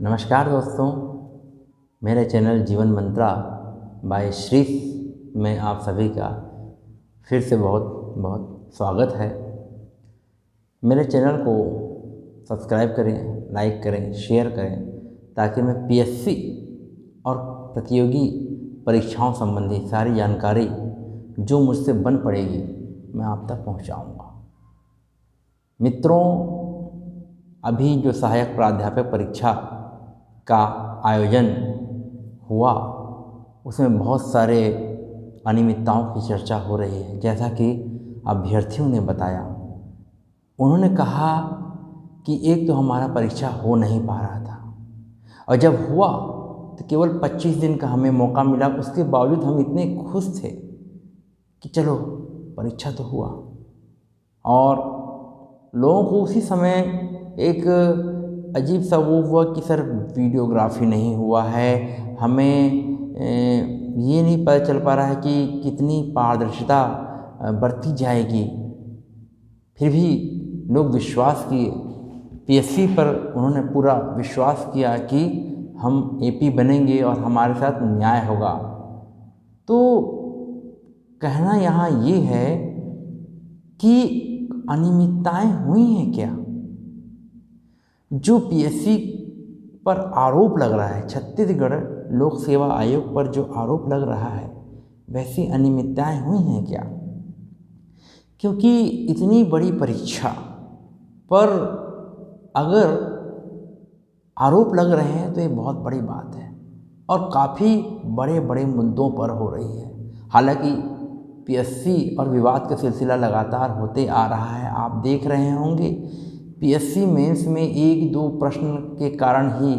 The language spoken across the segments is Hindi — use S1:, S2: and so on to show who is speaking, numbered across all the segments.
S1: नमस्कार दोस्तों, मेरे चैनल जीवन मंत्रा बाय श्री में आप सभी का फिर से बहुत बहुत स्वागत है। मेरे चैनल को सब्सक्राइब करें, लाइक करें, शेयर करें ताकि मैं पीएससी और प्रतियोगी परीक्षाओं संबंधी सारी जानकारी जो मुझसे बन पड़ेगी मैं आप तक पहुंचाऊंगा। मित्रों, अभी जो सहायक प्राध्यापक परीक्षा का आयोजन हुआ उसमें बहुत सारे अनियमितताओं की चर्चा हो रही है। जैसा कि अभ्यर्थियों ने बताया, उन्होंने कहा कि एक तो हमारा परीक्षा हो नहीं पा रहा था और जब हुआ तो केवल 25 दिन का हमें मौका मिला। उसके बावजूद हम इतने खुश थे कि चलो परीक्षा तो हुआ, और लोगों को उसी समय एक अजीब सा वो हुआ कि सर वीडियोग्राफी नहीं हुआ है, हमें ये नहीं पता चल पा रहा है कि कितनी पारदर्शिता बरती जाएगी। फिर भी लोग विश्वास किए, पीएससी पर उन्होंने पूरा विश्वास किया कि हम एपी बनेंगे और हमारे साथ न्याय होगा। तो कहना यहाँ ये है कि अनियमितताएं हुई हैं क्या? जो पीएससी पर आरोप लग रहा है, छत्तीसगढ़ लोक सेवा आयोग पर जो आरोप लग रहा है, वैसी अनियमितताएं हुई हैं क्या? क्योंकि इतनी बड़ी परीक्षा पर अगर आरोप लग रहे हैं तो ये बहुत बड़ी बात है और काफ़ी बड़े बड़े मुद्दों पर हो रही है। हालांकि पीएससी और विवाद का सिलसिला लगातार होते आ रहा है। आप देख रहे होंगे पीएससी मेंस में 1-2 प्रश्न के कारण ही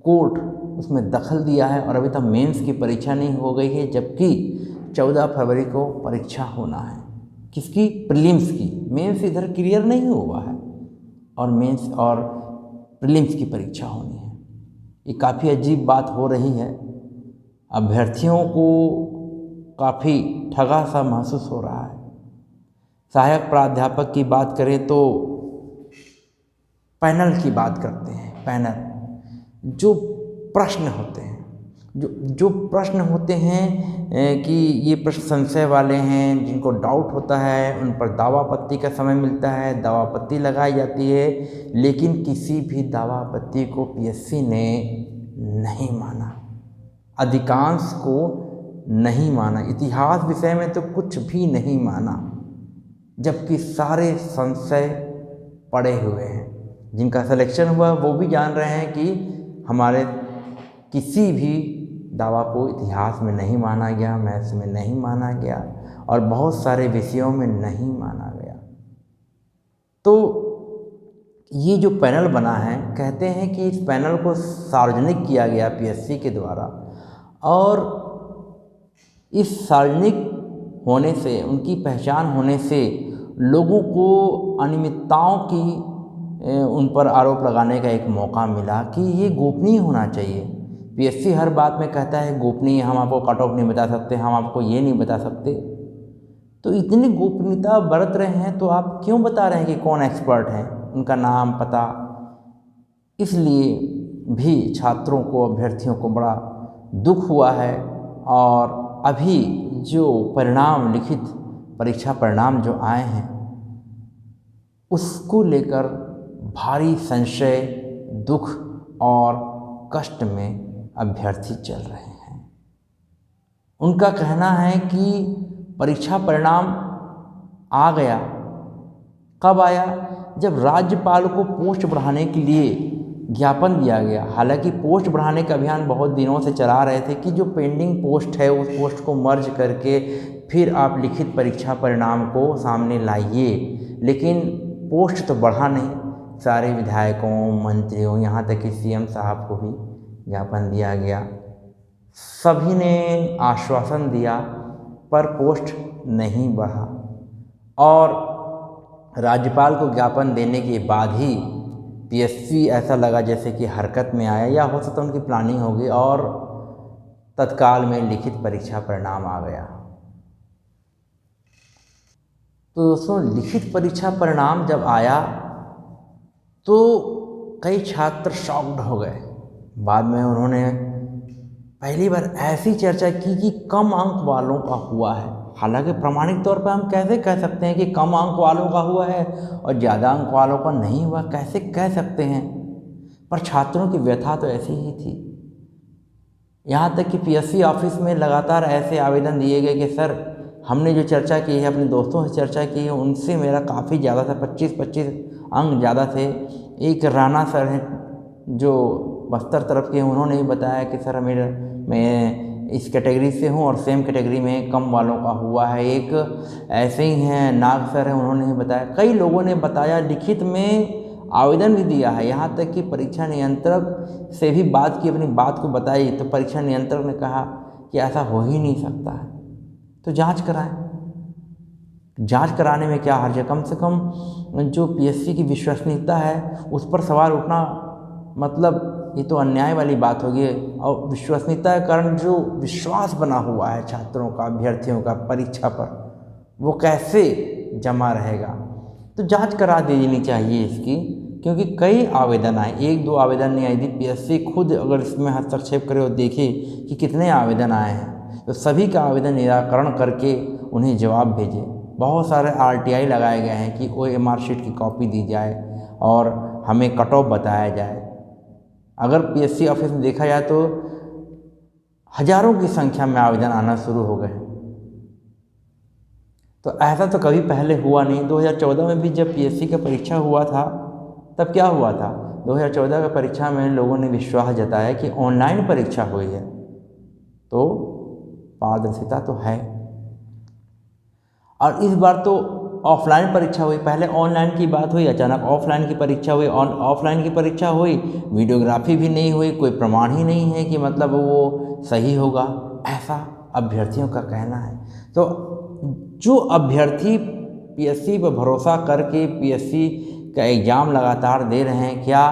S1: कोर्ट उसमें दखल दिया है और अभी तक मेंस की परीक्षा नहीं हो गई है, जबकि 14 फरवरी को परीक्षा होना है। किसकी? प्रीलिम्स की। मेंस इधर क्लियर नहीं हुआ है और मेंस और प्रीलिम्स की परीक्षा होनी है। ये काफ़ी अजीब बात हो रही है। अभ्यर्थियों को काफ़ी ठगा सा महसूस हो रहा है। सहायक प्राध्यापक की बात करें तो पैनल की बात करते हैं। पैनल जो प्रश्न होते हैं, जो प्रश्न होते हैं कि ये प्रश्न संशय वाले हैं, जिनको डाउट होता है, उन पर दावापत्ती का समय मिलता है, दावापत्ती लगाई जाती है, लेकिन किसी भी दावापत्ती को पीएससी ने नहीं माना, अधिकांश को नहीं माना। इतिहास विषय में तो कुछ भी नहीं माना, जबकि सारे संशय पड़े हुए हैं। जिनका सिलेक्शन हुआ वो भी जान रहे हैं कि हमारे किसी भी दावा को इतिहास में नहीं माना गया, मैथ्स में नहीं माना गया और बहुत सारे विषयों में नहीं माना गया। तो ये जो पैनल बना है, कहते हैं कि इस पैनल को सार्वजनिक किया गया पीएससी के द्वारा, और इस सार्वजनिक होने से, उनकी पहचान होने से लोगों को अनियमितताओं की उन पर आरोप लगाने का एक मौका मिला कि ये गोपनीय होना चाहिए। पीएससी हर बात में कहता है गोपनीय, हम आपको कट ऑफ नहीं बता सकते, हम आपको ये नहीं बता सकते। तो इतनी गोपनीयता बरत रहे हैं तो आप क्यों बता रहे हैं कि कौन एक्सपर्ट हैं, उनका नाम पता? इसलिए भी छात्रों को, अभ्यर्थियों को बड़ा दुख हुआ है। और अभी जो परिणाम, लिखित परीक्षा परिणाम जो आए हैं, उसको लेकर भारी संशय, दुख और कष्ट में अभ्यर्थी चल रहे हैं। उनका कहना है कि परीक्षा परिणाम आ गया। कब आया? जब राज्यपाल को पोस्ट बढ़ाने के लिए ज्ञापन दिया गया। हालांकि पोस्ट बढ़ाने का अभियान बहुत दिनों से चला रहे थे कि जो पेंडिंग पोस्ट है उस पोस्ट को मर्ज करके फिर आप लिखित परीक्षा परिणाम को सामने लाइए, लेकिन पोस्ट तो बढ़ा नहीं। सारे विधायकों, मंत्रियों, यहाँ तक कि सीएम साहब को भी ज्ञापन दिया गया। सभी ने आश्वासन दिया पर पोस्ट नहीं बढ़ा, और राज्यपाल को ज्ञापन देने के बाद ही पीएससी ऐसा लगा जैसे कि हरकत में आया, या हो सकता उनकी प्लानिंग होगी, और तत्काल में लिखित परीक्षा परिणाम आ गया। तो दोस्तों, लिखित परीक्षा परिणाम जब आया तो कई छात्र शॉक्ड हो गए बाद में उन्होंने पहली बार ऐसी चर्चा की कि कम अंक वालों का हुआ है। हालांकि प्रामाणिक तौर पर हम कैसे कह सकते हैं कि कम अंक वालों का हुआ है और ज़्यादा अंक वालों का नहीं हुआ, कैसे कह सकते हैं? पर छात्रों की व्यथा तो ऐसी ही थी। यहाँ तक कि पीएससी ऑफिस में लगातार ऐसे आवेदन दिए गए कि सर हमने जो चर्चा की है, अपने दोस्तों से चर्चा की है, उनसे मेरा काफ़ी ज़्यादा था, 25-25 अंक ज़्यादा थे। एक राणा सर हैं जो बस्तर तरफ के, उन्होंने भी बताया कि सर मैं इस कैटेगरी से हूँ और सेम कैटेगरी में कम वालों का हुआ है। एक ऐसे ही हैं नाग सर हैं, उन्होंने भी बताया। कई लोगों ने बताया, लिखित में आवेदन भी दिया है। यहाँ तक कि परीक्षा नियंत्रक से भी बात की, अपनी बात को बताई, तो परीक्षा नियंत्रक ने कहा कि ऐसा हो ही नहीं सकता है, तो जांच कराएं। जांच कराने में क्या हर्ज है? कम से कम जो पीएससी की विश्वसनीयता है उस पर सवाल उठना, मतलब ये तो अन्याय वाली बात होगी। और विश्वसनीयता के कारण जो विश्वास बना हुआ है छात्रों का, अभ्यर्थियों का परीक्षा पर, वो कैसे जमा रहेगा? तो जांच करा देनी चाहिए इसकी, क्योंकि कई आवेदन आए, 1-2 आवेदन नहीं आए। यदि पीएससी खुद अगर इसमें हस्तक्षेप करे और देखे कि कितने आवेदन आए हैं, तो सभी का आवेदन निराकरण करके उन्हें जवाब भेजे। बहुत सारे आरटीआई लगाए गए हैं कि ओएमआर शीट की कॉपी दी जाए और हमें कट ऑफ बताया जाए। अगर पीएससी ऑफिस में देखा जाए तो हजारों की संख्या में आवेदन आना शुरू हो गए। तो ऐसा तो कभी पहले हुआ नहीं। 2014 में भी जब पीएससी का परीक्षा हुआ था, तब क्या हुआ था? 2014 का परीक्षा में लोगों ने विश्वास जताया कि ऑनलाइन परीक्षा हुई है तो पारदर्शिता तो है, और इस बार तो ऑफलाइन परीक्षा हुई। पहले ऑनलाइन की बात हुई, अचानक ऑफलाइन की परीक्षा हुई। ऑफलाइन की परीक्षा हुई, वीडियोग्राफी भी नहीं हुई, कोई प्रमाण ही नहीं है कि मतलब वो सही होगा, ऐसा अभ्यर्थियों का कहना है। तो जो अभ्यर्थी पीएससी पर भरोसा करके पीएससी का एग्ज़ाम लगातार दे रहे हैं, क्या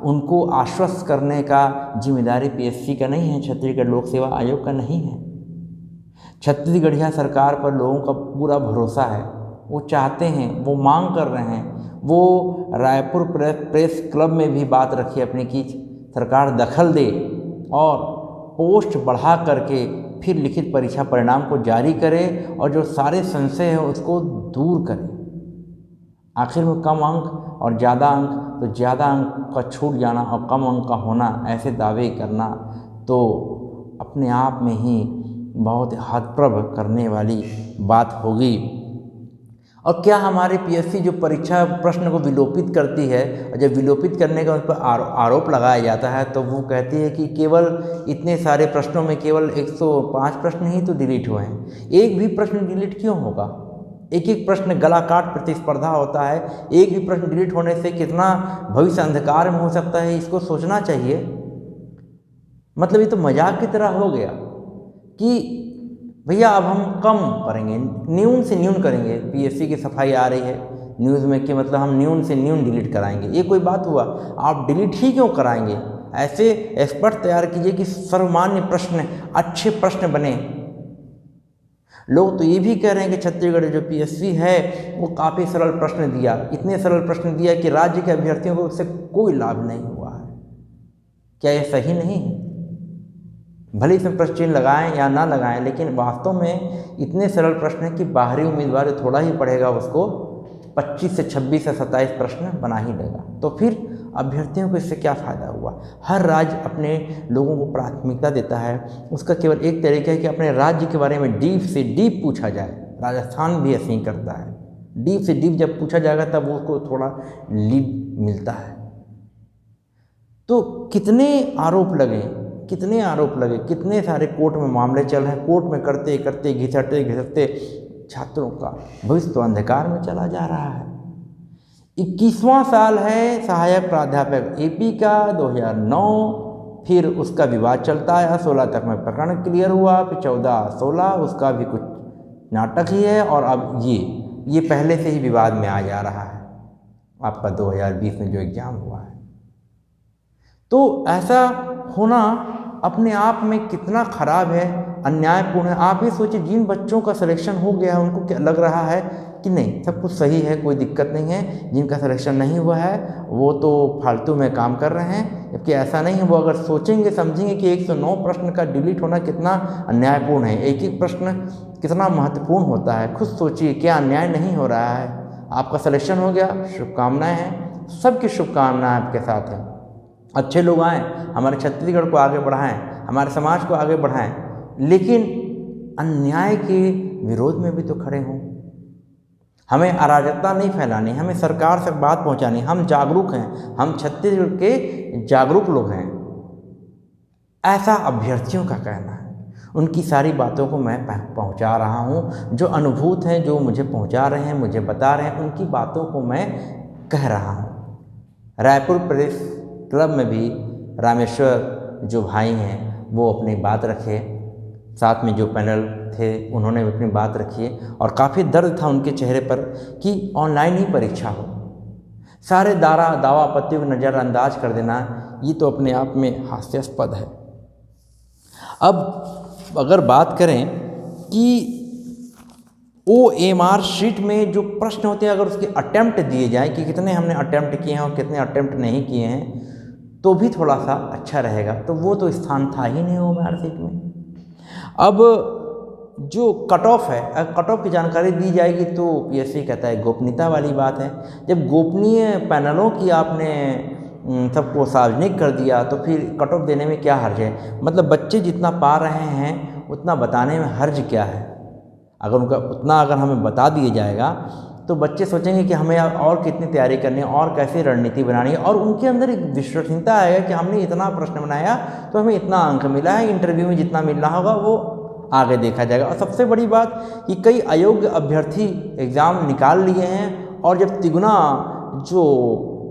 S1: उनको आश्वस्त करने का जिम्मेदारी पीएससी का नहीं है, छत्तीसगढ़ लोक सेवा आयोग का नहीं है? छत्तीसगढ़िया सरकार पर लोगों का पूरा भरोसा है। वो चाहते हैं, वो मांग कर रहे हैं। वो रायपुर प्रेस क्लब में भी बात रखी अपनी कि सरकार दखल दे और पोस्ट बढ़ा करके फिर लिखित परीक्षा परिणाम को जारी करे और जो सारे संशय हैं उसको दूर करे। आखिर में कम अंक और ज़्यादा अंक, तो ज़्यादा अंक का छूट जाना और कम अंक का होना, ऐसे दावे करना तो अपने आप में ही बहुत हतप्रभ करने वाली बात होगी। और क्या हमारे पीएससी जो परीक्षा प्रश्न को विलोपित करती है, और जब विलोपित करने का उन पर आरोप लगाया जाता है तो वो कहती है कि केवल इतने सारे प्रश्नों में केवल 105 प्रश्न ही तो डिलीट हुए हैं। एक भी प्रश्न डिलीट क्यों होगा? एक एक प्रश्न गला काट प्रतिस्पर्धा होता है। एक भी प्रश्न डिलीट होने से कितना भविष्य अंधकार में हो सकता है, इसको सोचना चाहिए। मतलब ये तो मजाक की तरह हो गया कि भैया अब हम कम करेंगे, न्यून से न्यून करेंगे। पीएससी की सफाई आ रही है न्यूज़ में कि मतलब हम न्यून से न्यून डिलीट कराएंगे। ये कोई बात हुआ? आप डिलीट ही क्यों कराएंगे? ऐसे एक्सपर्ट तैयार कीजिए कि सर्वमान्य प्रश्न, अच्छे प्रश्न बने। लोग तो ये भी कह रहे हैं कि छत्तीसगढ़ जो पीएससी है वो काफ़ी सरल प्रश्न दिया, इतने सरल प्रश्न दिया कि राज्य के अभ्यर्थियों को उससे कोई लाभ नहीं हुआ है। क्या ये सही नहीं है? भले इसमें प्रश्न चिन्ह लगाएं या ना लगाएं, लेकिन वास्तव में इतने सरल प्रश्न हैं कि बाहरी उम्मीदवार थोड़ा ही पढ़ेगा उसको 25 से 26 से 27 प्रश्न बना ही लेगा। तो फिर अभ्यर्थियों को इससे क्या फ़ायदा हुआ? हर राज्य अपने लोगों को प्राथमिकता देता है। उसका केवल एक तरीका है कि अपने राज्य के बारे में डीप से डीप पूछा जाए। राजस्थान भी ऐसे ही करता है। डीप से डीप जब पूछा जाएगा तब उसको थोड़ा लीड मिलता है। तो कितने आरोप लगे, कितने सारे कोर्ट में मामले चल रहे हैं। कोर्ट में करते करते घिसटते छात्रों का भविष्य तो अंधकार में चला जा रहा है। 21वां साल है सहायक प्राध्यापक एपी का, 2009 फिर उसका विवाद चलता है। 16 तक में प्रकरण क्लियर हुआ, फिर 14-16 उसका भी कुछ नाटक ही है, और अब ये पहले से ही विवाद में आ जा रहा है आपका 2020 में जो एग्ज़ाम हुआ है। तो ऐसा होना अपने आप में कितना ख़राब है, अन्यायपूर्ण है। आप ही सोचिए, जिन बच्चों का सिलेक्शन हो गया है उनको क्या लग रहा है कि नहीं सब कुछ सही है, कोई दिक्कत नहीं है, जिनका सिलेक्शन नहीं हुआ है वो तो फालतू में काम कर रहे हैं। जबकि ऐसा नहीं है, वो अगर सोचेंगे समझेंगे कि 109 प्रश्न का डिलीट होना कितना अन्यायपूर्ण है, एक एक प्रश्न कितना महत्वपूर्ण होता है, खुद सोचिए क्या अन्याय नहीं हो रहा है। आपका सिलेक्शन हो गया, शुभकामनाएं हैं, सबकी शुभकामनाएं आपके साथ हैं। अच्छे लोग आएँ, हमारे छत्तीसगढ़ को आगे बढ़ाएं, हमारे समाज को आगे बढ़ाएं, लेकिन अन्याय के विरोध में भी तो खड़े हों। हमें अराजकता नहीं फैलानी, हमें सरकार तक बात पहुंचानी। हम जागरूक हैं, हम छत्तीसगढ़ के जागरूक लोग हैं, ऐसा अभ्यर्थियों का कहना है। उनकी सारी बातों को मैं पहुंचा रहा हूं, जो अनुभूत हैं, जो मुझे पहुंचा रहे हैं, मुझे बता रहे हैं, उनकी बातों को मैं कह रहा हूं। रायपुर प्रेस क्लब में भी रामेश्वर जो भाई हैं वो अपनी बात रखे, साथ में जो पैनल थे उन्होंने भी अपनी बात रखी है, और काफ़ी दर्द था उनके चेहरे पर कि ऑनलाइन ही परीक्षा हो। सारे दावा आपत्तियों को नज़रअंदाज कर देना, ये तो अपने आप में हास्यास्पद है। अब अगर बात करें कि OMR शीट में जो प्रश्न होते हैं, अगर उसके अटेम्प्ट दिए जाए कि कितने हमने अटेम्प्ट किए हैं और कितने अटेम्प्ट नहीं किए हैं, तो भी थोड़ा सा अच्छा रहेगा। तो वो तो स्थान था ही नहीं OMR शीट में। अब जो कट ऑफ है, अगर कट ऑफ की जानकारी दी जाएगी तो PSC कहता है गोपनीयता वाली बात है। जब गोपनीय पैनलों की आपने सबको सार्वजनिक कर दिया तो फिर कट ऑफ देने में क्या हर्ज है? मतलब बच्चे जितना पा रहे हैं उतना बताने में हर्ज क्या है? अगर उनका उतना अगर हमें बता दिया जाएगा तो बच्चे सोचेंगे कि हमें और कितनी तैयारी करनी है और कैसे रणनीति बनानी है, और उनके अंदर एक विश्वसनीयता आएगा कि हमने इतना प्रश्न बनाया तो हमें इतना अंक मिला है, इंटरव्यू में जितना मिलना होगा वो आगे देखा जाएगा। और सबसे बड़ी बात कि कई अयोग्य अभ्यर्थी एग्ज़ाम निकाल लिए हैं, और जब तिगुना जो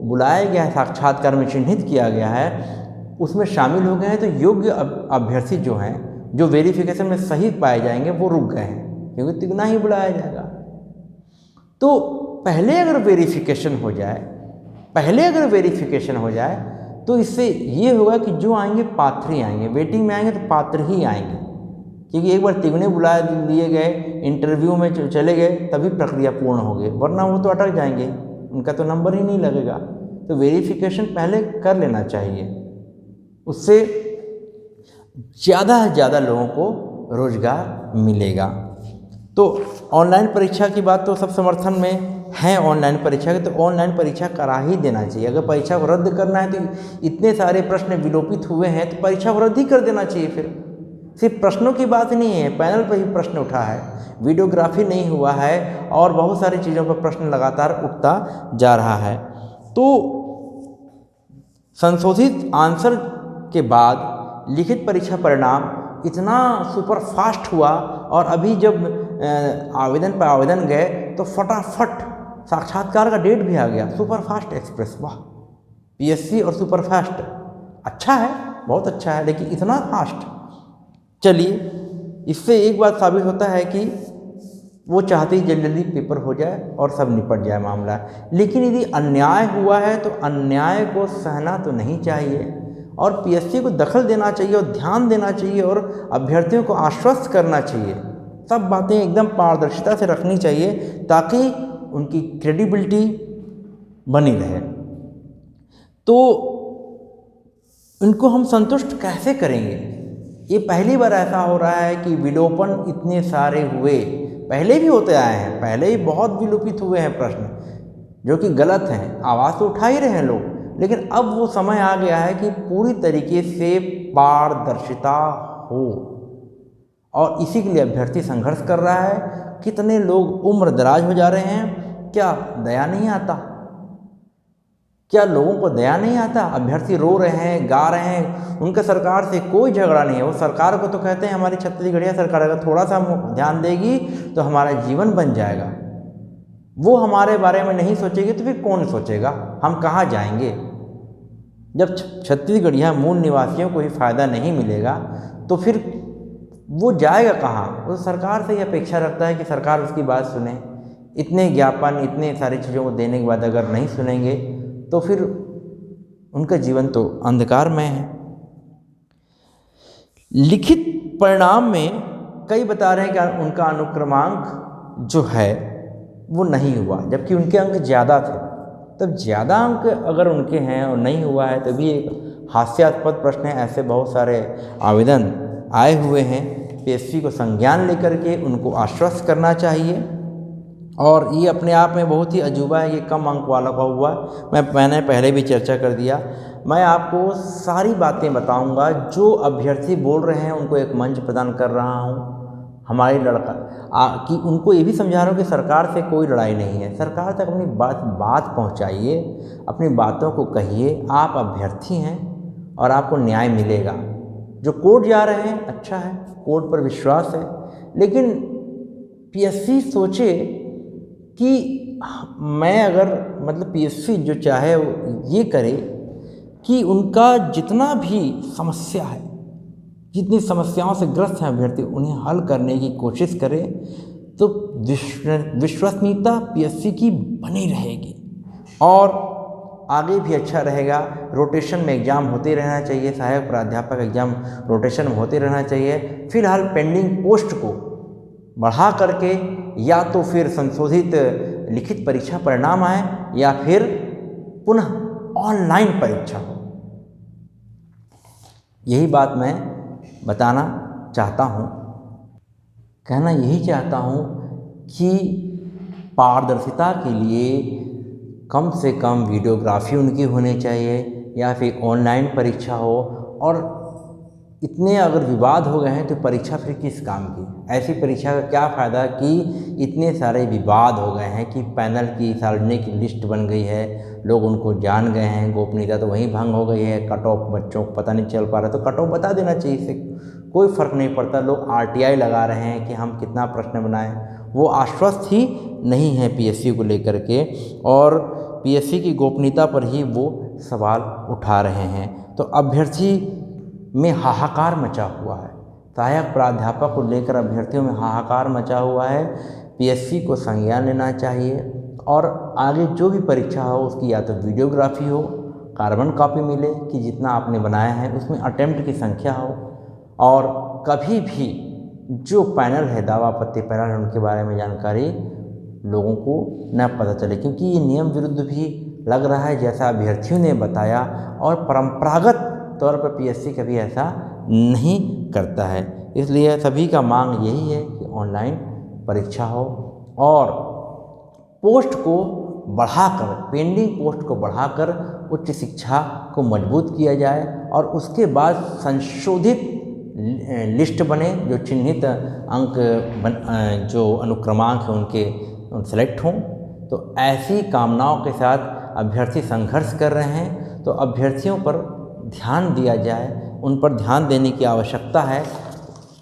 S1: बुलाया गया है, साक्षात्कार में चिन्हित किया गया है, उसमें शामिल हो गए हैं, तो योग्य अभ्यर्थी जो हैं, जो वेरिफिकेशन में सही पाए जाएंगे, वो रुक गए हैं क्योंकि तिगुना ही बुलाया जाएगा। तो पहले अगर वेरिफिकेशन हो जाए तो इससे ये होगा कि जो आएंगे पात्र ही आएंगे, वेटिंग में आएंगे तो पात्र ही आएंगे, क्योंकि एक बार तिगुने बुला लिए गए, इंटरव्यू में चले गए, तभी प्रक्रिया पूर्ण हो गई, वरना वो तो अटक जाएंगे, उनका तो नंबर ही नहीं लगेगा। तो वेरिफिकेशन पहले कर लेना चाहिए, उससे ज़्यादा से ज़्यादा लोगों को रोज़गार मिलेगा। तो ऑनलाइन परीक्षा की बात तो सब समर्थन में है ऑनलाइन परीक्षा के, तो ऑनलाइन परीक्षा करा ही देना चाहिए। अगर परीक्षा को रद्द करना है तो इतने सारे प्रश्न विलोपित हुए हैं तो परीक्षा को रद्द ही कर देना चाहिए। फिर सिर्फ प्रश्नों की बात नहीं है, पैनल पर ही प्रश्न उठा है, वीडियोग्राफी नहीं हुआ है, और बहुत सारी चीज़ों पर प्रश्न लगातार उठता जा रहा है। तो संशोधित आंसर के बाद लिखित परीक्षा परिणाम इतना सुपर फास्ट हुआ, और अभी जब आवेदन गए तो फटाफट साक्षात्कार का डेट भी आ गया। सुपर फास्ट एक्सप्रेस, वाह! PSC और सुपर फास्ट अच्छा है, बहुत अच्छा है, लेकिन इतना फास्ट, चलिए इससे एक बात साबित होता है कि वो चाहते ही जल्दी जल्दी पेपर हो जाए और सब निपट जाए मामला। लेकिन यदि अन्याय हुआ है तो अन्याय को सहना तो नहीं चाहिए, और PSC को दखल देना चाहिए और ध्यान देना चाहिए, और अभ्यर्थियों को आश्वस्त करना चाहिए। सब बातें एकदम पारदर्शिता से रखनी चाहिए ताकि उनकी क्रेडिबिलिटी बनी रहे। तो इनको हम संतुष्ट कैसे करेंगे? ये पहली बार ऐसा हो रहा है कि विलोपन इतने सारे हुए, पहले भी होते आए हैं, पहले ही बहुत विलोपित हुए हैं प्रश्न जो कि गलत हैं, आवाज़ तो उठा ही रहे हैं लोग, लेकिन अब वो समय आ गया है कि पूरी तरीके से पारदर्शिता हो, और इसी के लिए अभ्यर्थी संघर्ष कर रहा है। कितने लोग उम्र दराज हो जा रहे हैं, क्या दया नहीं आता? क्या लोगों को दया नहीं आता? अभ्यर्थी रो रहे हैं, गा रहे हैं, उनका सरकार से कोई झगड़ा नहीं है। वो सरकार को तो कहते हैं हमारी छत्तीसगढ़िया सरकार अगर थोड़ा सा ध्यान देगी तो हमारा जीवन बन जाएगा। वो हमारे बारे में नहीं सोचेगी तो फिर कौन सोचेगा? हम कहाँ जाएंगे? जब छत्तीसगढ़िया मूल निवासियों को ही फ़ायदा नहीं मिलेगा तो फिर वो जाएगा कहाँ? वो सरकार से ही अपेक्षा रखता है कि सरकार उसकी बात सुने। इतने ज्ञापन, इतने सारी चीज़ों को देने के बाद अगर नहीं सुनेंगे तो फिर उनका जीवन तो अंधकार में है। लिखित परिणाम में कई बता रहे हैं कि उनका अनुक्रमांक जो है वो नहीं हुआ, जबकि उनके अंक ज़्यादा थे। तब ज़्यादा अंक अगर उनके हैं और नहीं हुआ है तो भी एक हास्यास्पद प्रश्न है। ऐसे बहुत सारे आवेदन आए हुए हैं। पीएससी को संज्ञान लेकर के उनको आश्वस्त करना चाहिए। और ये अपने आप में बहुत ही अजूबा है, ये कम अंक वाला का हुआ। मैंने पहले भी चर्चा कर दिया। मैं आपको सारी बातें बताऊंगा। जो अभ्यर्थी बोल रहे हैं उनको एक मंच प्रदान कर रहा हूं। हमारी लड़का कि उनको ये भी समझा रहा हूँ कि सरकार से कोई लड़ाई नहीं है। सरकार तक अपनी बात पहुँचाइए, अपनी बातों को कहिए। आप अभ्यर्थी हैं और आपको न्याय मिलेगा। जो कोर्ट जा रहे हैं अच्छा है, कोर्ट पर विश्वास है, लेकिन पीएससी सोचे कि मैं अगर पीएससी जो चाहे ये करे कि उनका जितना भी समस्या है, जितनी समस्याओं से ग्रस्त हैं अभ्यर्थी, उन्हें हल करने की कोशिश करें तो विश्वसनीयता पीएससी की बनी रहेगी और आगे भी अच्छा रहेगा। रोटेशन में एग्ज़ाम होते रहना चाहिए, सहायक प्राध्यापक एग्ज़ाम रोटेशन में होते रहना चाहिए। फिलहाल पेंडिंग पोस्ट को बढ़ा करके या तो फिर संशोधित लिखित परीक्षा परिणाम आए या फिर पुनः ऑनलाइन परीक्षा हो। यही बात मैं बताना चाहता हूँ, कहना यही चाहता हूँ कि पारदर्शिता के लिए कम से कम वीडियोग्राफी उनकी होनी चाहिए या फिर ऑनलाइन परीक्षा हो। और इतने अगर विवाद हो गए हैं तो परीक्षा फिर किस काम की? ऐसी परीक्षा का क्या फ़ायदा कि इतने सारे विवाद हो गए हैं कि पैनल की सार्वजनिक लिस्ट बन गई है, लोग उनको जान गए हैं, गोपनीयता तो वहीं भंग हो गई है, कट ऑफ बच्चों को पता नहीं चल पा रहा, तो कट ऑफ बता देना चाहिए। इससे कोई फ़र्क नहीं पड़ता। लोग आरटीआई लगा रहे हैं कि हम कितना प्रश्न बनाएं, वो आश्वस्त ही नहीं है पीएससी को लेकर के, और पीएससी की गोपनीयता पर ही वो सवाल उठा रहे हैं। तो अभ्यर्थी में हाहाकार मचा हुआ है। सहायक प्राध्यापक को लेकर अभ्यर्थियों में हाहाकार मचा हुआ है। पीएससी को संज्ञान लेना चाहिए और आगे जो भी परीक्षा हो उसकी या तो वीडियोग्राफी हो, कार्बन कॉपी मिले कि जितना आपने बनाया है उसमें अटेम्प्ट की संख्या हो, और कभी भी जो पैनल है, दावा आपत्ति पैनल है, उनके बारे में जानकारी लोगों को न पता चले, क्योंकि ये नियम विरुद्ध भी लग रहा है जैसा अभ्यर्थियों ने बताया। और परंपरागत तौर पर पीएससी कभी ऐसा नहीं करता है। इसलिए सभी का मांग यही है कि ऑनलाइन परीक्षा हो और पोस्ट को बढ़ाकर, पेंडिंग पोस्ट को बढ़ाकर उच्च शिक्षा को मजबूत किया जाए और उसके बाद संशोधित लिस्ट बने, जो चिन्हित अंक जो अनुक्रमांक हैं उनके सेलेक्ट हों। तो ऐसी कामनाओं के साथ अभ्यर्थी संघर्ष कर रहे हैं, तो अभ्यर्थियों पर ध्यान दिया जाए, उन पर ध्यान देने की आवश्यकता है,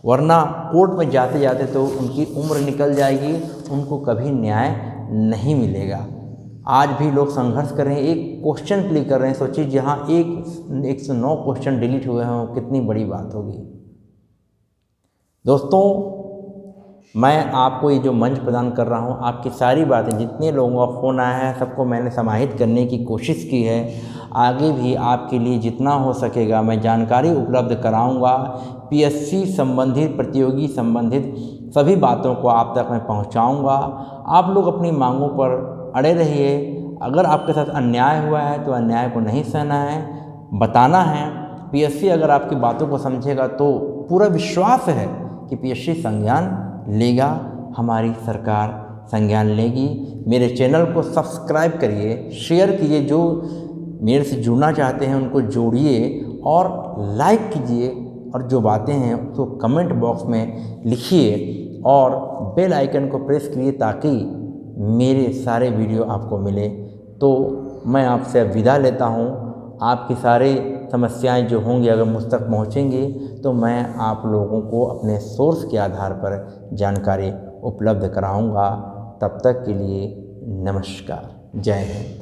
S1: वरना कोर्ट में जाते जाते तो उनकी उम्र निकल जाएगी, उनको कभी न्याय नहीं मिलेगा। आज भी लोग संघर्ष कर रहे हैं, एक क्वेश्चन क्लिक कर रहे हैं। सोचिए जहाँ 109 क्वेश्चन डिलीट हुए हों, कितनी बड़ी बात होगी। दोस्तों, मैं आपको ये जो मंच प्रदान कर रहा हूँ, आपकी सारी बातें, जितने लोगों का फ़ोन आया है सबको मैंने समाहित करने की कोशिश की है। आगे भी आपके लिए जितना हो सकेगा मैं जानकारी उपलब्ध कराऊंगा। पीएससी संबंधित, प्रतियोगी संबंधित सभी बातों को आप तक मैं पहुंचाऊंगा। आप लोग अपनी मांगों पर अड़े रहिए। अगर आपके साथ अन्याय हुआ है तो अन्याय को नहीं सहना है, बताना है। पीएससी अगर आपकी बातों को समझेगा तो पूरा विश्वास है कि पीएससी संज्ञान लेगा, हमारी सरकार संज्ञान लेगी। मेरे चैनल को सब्सक्राइब करिए, शेयर कीजिए, जो मेरे से जुड़ना चाहते हैं उनको जोड़िए और लाइक कीजिए, और जो बातें हैं उसको कमेंट बॉक्स में लिखिए और बेल आइकन को प्रेस करिए ताकि मेरे सारे वीडियो आपको मिले। तो मैं आपसे विदा लेता हूँ। आपकी सारी समस्याएं जो होंगी अगर मुझ तक पहुँचेंगी तो मैं आप लोगों को अपने सोर्स के आधार पर जानकारी उपलब्ध कराऊंगा। तब तक के लिए नमस्कार, जय हिंद।